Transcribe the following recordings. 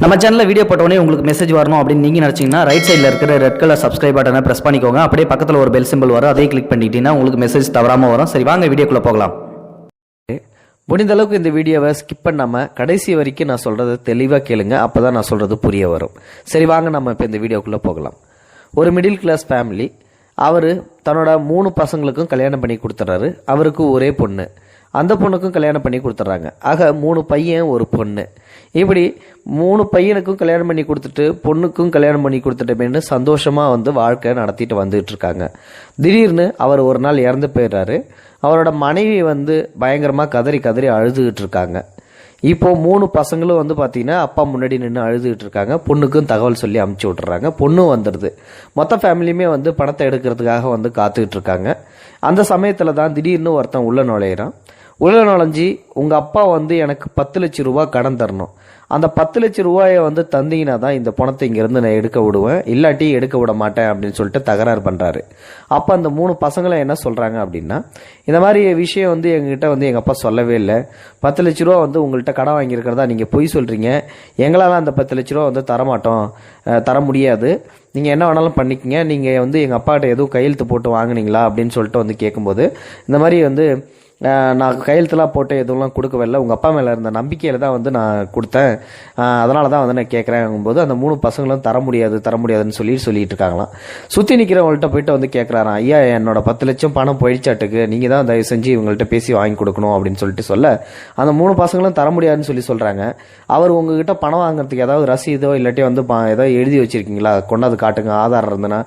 நம்ம சேனலில் வீடியோ போட்டோடனே உங்களுக்கு மெசேஜ் வரணும் அப்படின்னு நீங்கள் நினச்சிங்கன்னா ரைட் சைடில் இருக்கிற ரெட் கலர் சப்ஸ்கிரைப் பட்டனை ப்ரெஸ் பண்ணிக்கோங்க. அப்படியே பக்கத்தில் ஒரு பெல் சிம்பிள் வரும், அதையும் கிளிக் பண்ணிட்டீங்கன்னா உங்களுக்கு மெசேஜ் தவறாமல் வரும். சரி, வாங்க வீடியோக்குள்ளே போகலாம். முடிந்த அளவுக்கு இந்த வீடியோவை ஸ்கிப் பண்ணாமல் கடைசி வரைக்கும் நான் சொல்கிறத தெளிவாக கேளுங்க. அப்போ தான் நான் சொல்கிறது புரிய வரும். சரி, வாங்க நம்ம இப்போ இந்த வீடியோக்குள்ளே போகலாம். ஒரு மிடில் கிளாஸ் ஃபேமிலி. அவர் தன்னோட 3 பசங்களுக்கும் கல்யாணம் பண்ணி கொடுத்துட்றாரு. அவருக்கு ஒரே பொண்ணு, அந்த பொண்ணுக்கும் கல்யாணம் பண்ணி கொடுத்துட்றாங்க. ஆக 3 பையன் ஒரு பொண்ணு. இப்படி 3 பையனுக்கும் கல்யாணம் பண்ணி கொடுத்துட்டு பொண்ணுக்கும் கல்யாணம் பண்ணி கொடுத்துட்டேன்னு சந்தோஷமாக வாழ்க்கை நடத்திட்டு வந்துட்டு இருக்காங்க. திடீர்னு அவர் ஒரு நாள் இறந்து போயிடுறாரு. அவரோட மனைவி பயங்கரமாக கதறி கதறி அழுதுகிட்டு இருக்காங்க. இப்போ 3 பசங்களும் பார்த்தீங்கன்னா அப்பா முன்னாடி நின்று அழுதுகிட்டு இருக்காங்க. பொண்ணுக்கும் தகவல் சொல்லி அமுச்சு விட்டுறாங்க. பொண்ணும் வந்துடுது. மொத்த ஃபேமிலியுமே பணத்தை எடுக்கிறதுக்காக காத்துக்கிட்டு இருக்காங்க. அந்த சமயத்தில் தான் திடீர்னு ஒருத்தன் உள்ள நுழையிறான். உள்ள நுழைஞ்சி, உங்கள் அப்பா எனக்கு 10 லட்சம் ரூபா கடன் தரணும், அந்த 10 லட்சம் ரூபாயை தந்தீங்கன்னா தான் இந்த பணத்தை இங்கேருந்து நான் எடுக்க விடுவேன், இல்லாட்டி எடுக்க விட மாட்டேன் அப்படின்னு சொல்லிட்டு தகராறு பண்ணுறாரு. அப்போ அந்த 3 பசங்களை என்ன சொல்கிறாங்க அப்படின்னா, இந்த மாதிரி விஷயம் எங்ககிட்ட எங்கள் அப்பா சொல்லவே இல்லை. 10 லட்ச ரூபா உங்கள்கிட்ட கடன் வாங்கியிருக்கிறதா நீங்கள் பொய் சொல்கிறீங்க. எங்களால் அந்த 10 லட்ச ரூபா தரமாட்டோம், தர முடியாது. நீங்கள் என்ன வேணாலும் பண்ணிக்கங்க. நீங்கள் எங்கள் அப்பாட்ட எதுவும் கையெழுத்து போட்டு வாங்கினீங்களா அப்படின்னு சொல்லிட்டு கேட்கும்போது, இந்த மாதிரி நான் கையெழுத்துலாம் போட்டு எதுவும் கொடுக்கவில்லை, உங்கள் அப்பா மேலே இருந்த நம்பிக்கையில் தான் நான் கொடுத்தேன், அதனால தான் நான் கேட்குறேங்கும்போது அந்த 3 பசங்களும் தர முடியாதுன்னு சொல்லிட்டு இருக்காங்களாம். சுற்றி நிற்கிறவங்கள்ட்ட போயிட்டு கேட்குறாராம், ஐயா என்னோட 10 லட்சம் பணம் போயிடுச்சாட்டுக்கு, நீங்கள் தான் தயவு செஞ்சு இவங்கள்ட்ட பேசி வாங்கி கொடுக்கணும் அப்படின்னு சொல்ல அந்த 3 பசங்களும் தர முடியாதுன்னு சொல்கிறாங்க. அவர் உங்ககிட்ட பணம் வாங்குறதுக்கு ஏதாவது ரசீதோ இல்லாட்டி ஏதோ எழுதி வச்சிருக்கீங்களா, கொண்டாந்து காட்டுங்க, ஆதாரம் இருந்ததுன்னா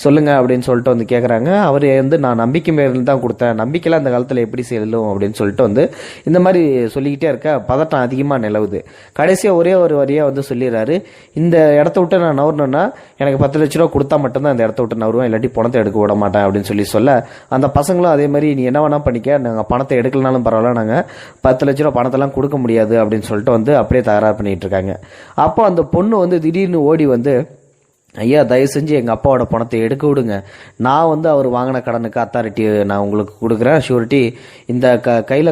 சொல்லுங்க அப்படின்னு சொல்லிட்டு கேட்குறாங்க. அவர் நான் நம்பிக்கை மேல தான் கொடுத்தேன், நம்பிக்கையில் அந்த காலத்தில் எப்படி செல்லும் அப்படின்னு சொல்லிட்டு இந்த மாதிரி சொல்லிக்கிட்டே இருக்க பதட்டம் அதிகமாக நிலவுது. கடைசியாக ஒரே ஒரு வரியாக சொல்லிடுறாரு, இந்த இடத்த விட்டு நான் நவரணும்னா எனக்கு 10 லட்ச ரூபா கொடுத்தா மட்டும்தான் இந்த இடத்த விட்டு நவருவேன், இல்லாட்டி பணத்தை எடுக்க விட மாட்டேன் அப்படின்னு சொல்ல அந்த பசங்களும் அதே மாதிரி நீ என்ன வேணா பண்ணிக்க, நாங்கள் பணத்தை எடுக்கலனாலும் பரவாயில்ல, நாங்கள் 10 லட்ச ரூபா பணத்தெல்லாம் கொடுக்க முடியாது அப்படின்னு சொல்லிட்டு அப்படியே தயாராக பண்ணிட்டு இருக்காங்க. அப்போ அந்த பொண்ணு திடீர்னு ஓடி ஐயா தயவு செஞ்சு எங்கள் அப்பாவோட பணத்தை எடுக்க விடுங்க, நான் அவர் வாங்கின கடனுக்கு அத்தாரிட்டி நான் உங்களுக்கு கொடுக்குறேன், ஷூரிட்டி, இந்த கையில்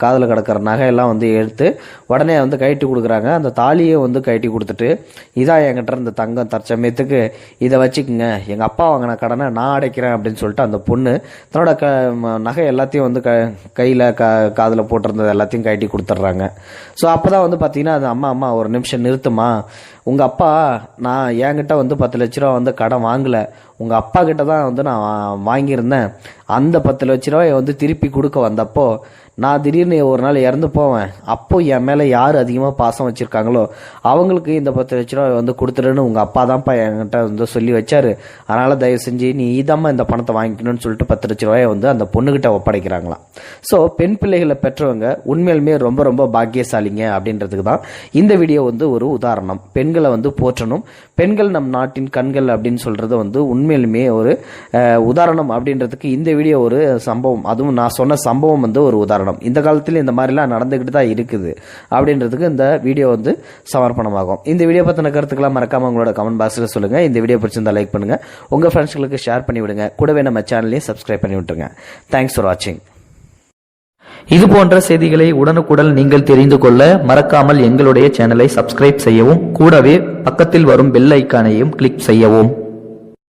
காதில் கிடக்கிற நகையெல்லாம் எடுத்து உடனே கழட்டி கொடுக்குறாங்க. அந்த தாலியை கழட்டி கொடுத்துட்டு, இதான் என்கிட்ட இருந்த தங்கம், தற்சமயத்துக்கு இதை வச்சுக்குங்க, எங்கள் அப்பா வாங்கின கடனை நான் அடைக்கிறேன் அப்படின்னு சொல்லிட்டு அந்த பொண்ணு தன்னோட நகை எல்லாத்தையும் கையில் காதில் போட்டிருந்தது எல்லாத்தையும் கழட்டி கொடுத்துட்றாங்க. ஸோ அப்போ தான் பார்த்தீங்கன்னா அது அம்மா ஒரு நிமிஷம் நிறுத்துமா, உங்கள் அப்பா நான் என்கிட்ட 10 லட்ச ரூபா கடன் வாங்கலை, உங்கள் அப்பா கிட்ட தான் நான் வாங்கியிருந்தேன். அந்த 10 லட்ச ரூபாயை திருப்பி கொடுக்க வந்தப்போ நான் திடீர்னு ஒரு நாள் இறந்து போவேன், அப்போ என் மேலே யார் அதிகமாக பாசம் வச்சுருக்காங்களோ அவங்களுக்கு இந்த 10 லட்ச ரூபாய் கொடுத்துருன்னு உங்கள் அப்பா தான்ப்பா என்கிட்ட சொல்லி வச்சாரு, அதனால் தயவு செஞ்சு நீ இதாம்மா இந்த பணத்தை வாங்கிக்கணும்னு சொல்லிட்டு 10 லட்ச ரூபாயை அந்த பொண்ணுகிட்ட ஒப்படைக்கிறாங்களாம். ஸோ பெண் பிள்ளைகளை பெற்றவங்க உண்மையிலுமே ரொம்ப ரொம்ப பாக்கியசாலிங்க அப்படின்றதுக்கு தான் இந்த வீடியோ ஒரு உதாரணம். பெண்களை போற்றணும், பெண்கள் நம் நாட்டின் கண்கள் அப்படின்னு சொல்றது உண்மையிலுமே ஒரு உதாரணம் அப்படின்றதுக்கு இந்த வீடியோ ஒரு சம்பவம். அதுவும் நான் சொன்ன சம்பவம் ஒரு உதாரணம். இந்த காலத்தில் இந்த மாதிரிலாம் நடந்துகிட்டு தான் இருக்குது அப்படின்றதுக்கு இந்த வீடியோ சமர்ப்பணமாகும். இந்த வீடியோ பற்றின கருத்துக்கெல்லாம் மறக்காம உங்களோட கமெண்ட் பாக்ஸில் சொல்லுங்க. இந்த வீடியோ பிடிச்சிருந்தா லைக் பண்ணுங்க, உங்க ஃப்ரெண்ட்ஸ்களுக்கு ஷேர் பண்ணி விடுங்க, கூடவே நம்ம சேனலையும் சப்ஸ்கிரைப் பண்ணி விட்டுருங்க. தேங்க்ஸ் ஃபார் வாட்சிங். இது போன்ற செய்திகளை உடனுக்குடன் நீங்கள் தெரிந்து கொள்ள மறக்காமல் எங்களுடைய சேனலை சப்ஸ்கிரைப் செய்யவும், கூடவே பக்கத்தில் வரும் பெல் ஐக்கானையும் கிளிக் செய்யவும்.